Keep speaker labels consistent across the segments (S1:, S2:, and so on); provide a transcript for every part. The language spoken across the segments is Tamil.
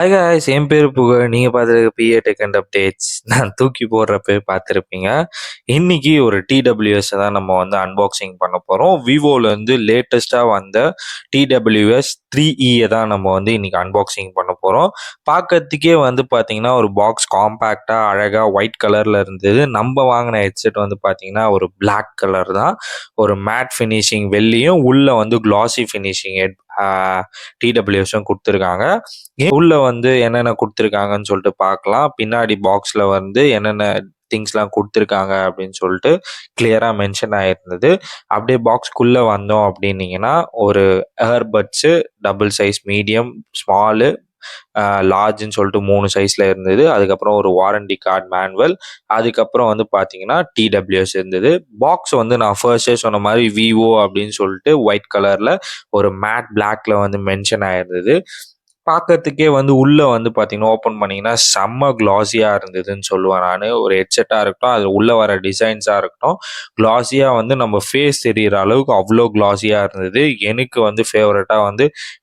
S1: ஹாய் காய்ஸ், என் பேர் புகழ். நீங்கள் பார்த்துருக்க பிஏ டெக் அண்ட் அப்டேட்ஸ். நான் தூக்கி போடுறப்ப பார்த்துருப்பீங்க. இன்னைக்கு ஒரு டிடபிள்யூஎஸ் தான் நம்ம அன்பாக்சிங் பண்ண போகிறோம். விவோலேருந்து லேட்டஸ்ட்டாக வந்த டிடபிள்யூஎஸ் 3E தான் நம்ம இன்னைக்கு அன்பாக்சிங் பண்ண போகிறோம். பார்க்கறதுக்கே பார்த்தீங்கன்னா ஒரு பாக்ஸ் காம்பேக்டாக அழகாக ஒயிட் கலரில் இருந்தது. நம்ம வாங்கின ஹெட்செட் பார்த்தீங்கன்னா ஒரு பிளாக் கலர் தான். ஒரு மேட் ஃபினிஷிங் வெள்ளியும் உள்ள கிளாசி ஃபினிஷிங் டிடபிள்யூஎஸும் கொடுத்துருக்காங்க. உள்ள என்னென்ன குடுத்துருக்காங்கன்னு சொல்லிட்டு பார்க்கலாம். பின்னாடி பாக்ஸ்ல என்னென்ன திங்ஸ்லாம் குடுத்துருக்காங்க அப்படின்னு சொல்லிட்டு கிளியரா மென்ஷன் ஆயிருந்தது. அப்படியே பாக்ஸ்க்குள்ள வந்தோம் அப்படின்னீங்கன்னா, ஒரு earbuds double size, medium, small, லார்ஜ்ன்னு சொல்லிட்டு 3 சைஸ்ல இருந்தது. அதுக்கப்புறம் ஒரு வாரண்டி கார்டு மேனுவல், அதுக்கப்புறம் பார்த்தீங்கன்னா டிடபிள்யூஎஸ் இருந்தது. பாக்ஸ் நான் ஃபர்ஸ்டே சொன்ன மாதிரி விவோ அப்படின்னு சொல்லிட்டு ஒயிட் கலர்ல ஒரு மேட் பிளாக்ல மென்ஷன் ஆயிருந்தது. பார்க்கறதுக்கே உள்ள பார்த்தீங்கன்னா, ஓப்பன் பண்ணீங்கன்னா செம்ம கிளாஸியா இருந்ததுன்னு சொல்லுவேன் நானு. ஒரு ஹெட்செட்டா இருக்கட்டும், அது உள்ள வர டிசைன்ஸா இருக்கட்டும், கிளாஸியா நம்ம ஃபேஸ் தெரியிற அளவுக்கு அவ்வளோ கிளாஸியா இருந்தது. எனக்கு ஃபேவரட்டா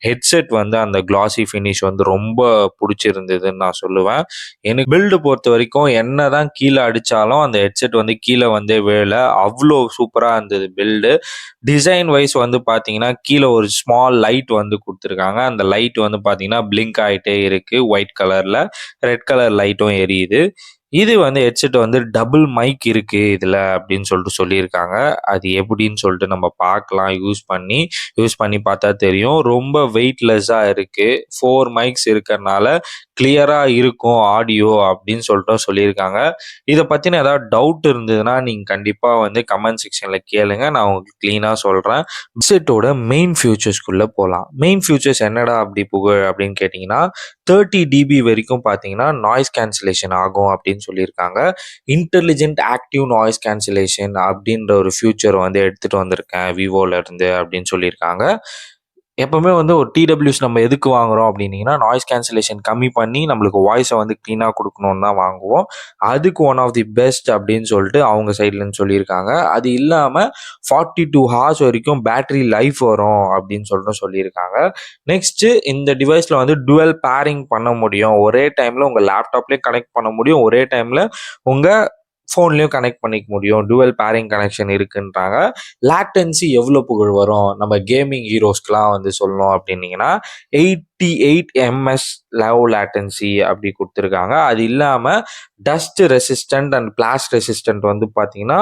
S1: ஹெட்செட் அந்த கிளாஸி ஃபினிஷ் ரொம்ப புடிச்சிருந்ததுன்னு நான் சொல்லுவேன். எனக்கு பில்டு பொறுத்த வரைக்கும் என்னதான் கீழே அடிச்சாலும் அந்த ஹெட்செட் கீழே விழல. அவ்வளோ சூப்பரா இருந்தது பில்டு. டிசைன் வைஸ் பார்த்தீங்கன்னா, கீழே ஒரு ஸ்மால் லைட் குடுத்துருக்காங்க. அந்த லைட் பார்த்தீங்கன்னா பிளிங்க் ஆயிட்டே இருக்கு. ஒயிட் கலர்ல ரெட் கலர் லைட்டும் எரியுது. இது ஹெட்செட் டபுள் மைக் இருக்கு இதுல அப்படின்னு சொல்லிட்டு சொல்லியிருக்காங்க. அது எப்படின்னு சொல்லிட்டு நம்ம பார்க்கலாம். யூஸ் பண்ணி பார்த்தா தெரியும். ரொம்ப வெயிட்லெஸ்ஸா இருக்கு. 4 மைக்ஸ் இருக்கறனால கிளியரா இருக்கும் ஆடியோ அப்படின்னு சொல்லிட்டு சொல்லியிருக்காங்க. இதை பத்தின ஏதாவது டவுட் இருந்ததுன்னா நீங்க கண்டிப்பா கமெண்ட் செக்ஷன்ல கேளுங்க. நான் உங்களுக்கு கிளீனா சொல்றேன். ஹெட்செட்டோட மெயின் ஃபியூச்சர்ஸ்குள்ள போகலாம். மெயின் ஃபியூச்சர்ஸ் என்னடா அப்படி புகழ் அப்படின்னு கேட்டீங்கன்னா, 30 dB வரைக்கும் பார்த்தீங்கன்னா நாய்ஸ் கேன்சலேஷன் ஆகும் அப்படின்னு சொல்லியிருக்காங்க. இன்டெலிஜென்ட் ஆக்டிவ் நாய்ஸ் கேன்சலேஷன் அப்படின்ற ஒரு ஃபியூச்சர் எடுத்துட்டு வந்திருக்கேன் விவோல இருந்து அப்படின்னு சொல்லியிருக்காங்க. எப்பவுமே ஒரு டிடபிள்யூஎஸ் நம்ம எதுக்கு வாங்குறோம் அப்படின்னீங்கன்னா, நாய்ஸ் கேன்சலேஷன் கம்மி பண்ணி நம்மளுக்கு வாய்ஸை க்ளீனாக கொடுக்கணும்னு தான் வாங்குவோம். அதுக்கு ஒன் ஆஃப் தி பெஸ்ட் அப்படின்னு சொல்லிட்டு அவங்க சைட்லன்னு சொல்லியிருக்காங்க. அது இல்லாமல் 42 ஹார்ஸ் வரைக்கும் பேட்டரி லைஃப் வரும் அப்படின்னு சொல்லிட்டு சொல்லியிருக்காங்க. நெக்ஸ்ட்டு இந்த டிவைஸில் டுவல் பேரிங் பண்ண முடியும். ஒரே டைமில் உங்கள் லேப்டாப்லேயே கனெக்ட் பண்ண முடியும். ஒரே டைமில் உங்கள் ஃபோன்லேயும் கனெக்ட் பண்ணிக்க முடியும். டுவல் பேரிங் கனெக்ஷன் இருக்குன்றாங்க. லேட்டன்சி எவ்வளோ புகழ் வரும் நம்ம கேமிங் ஹீரோஸ்க்குலாம் சொல்லணும் அப்படின்னீங்கன்னா, 88 ms லவ் லேட்டன்சி அப்படி கொடுத்துருக்காங்க. அது இல்லாமல் dust resistant and blast resistant பார்த்தீங்கன்னா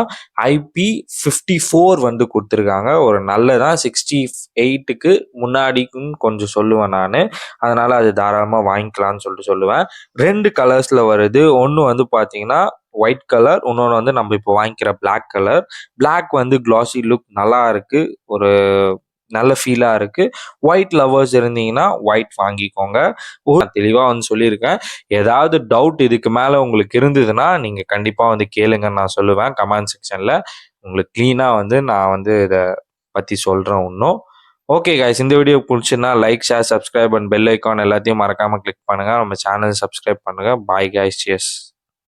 S1: IP54 கொடுத்துருக்காங்க. ஒரு நல்லதான். 68க்கு முன்னாடிக்குன்னு கொஞ்சம் சொல்லுவேன் நான். அதனால அது தாராளமாக வாங்கிக்கலாம்னு சொல்லிட்டு சொல்லுவேன். 2 கலர்ஸில் வருது. ஒன்று பார்த்தீங்கன்னா ஒயிட் கலர், இன்னொன்று நம்ம இப்போ வாங்கிக்கிற பிளாக் கலர். பிளாக் கிளாசி லுக் நல்லா இருக்கு. ஒரு நல்ல ஃபீலா இருக்கு. ஒயிட் லவர்ஸ் இருந்தீங்கன்னா ஒயிட் வாங்கிக்கோங்க. தெளிவாக சொல்லியிருக்கேன். ஏதாவது டவுட் இதுக்கு மேலே உங்களுக்கு இருந்ததுன்னா நீங்க கண்டிப்பா கேளுங்கன்னு நான் சொல்லுவேன் கமெண்ட் செக்ஷன்ல. உங்களுக்கு கிளீனா நான் இதை பத்தி சொல்றேன் இன்னும். ஓகே கைஸ், இந்த வீடியோ பிடிச்சுன்னா like, share, subscribe and bell icon எல்லாத்தையும் மறக்காம கிளிக் பண்ணுங்க. நம்ம சேனல் சப்ஸ்கிரைப் பண்ணுங்க. Bye guys, cheers.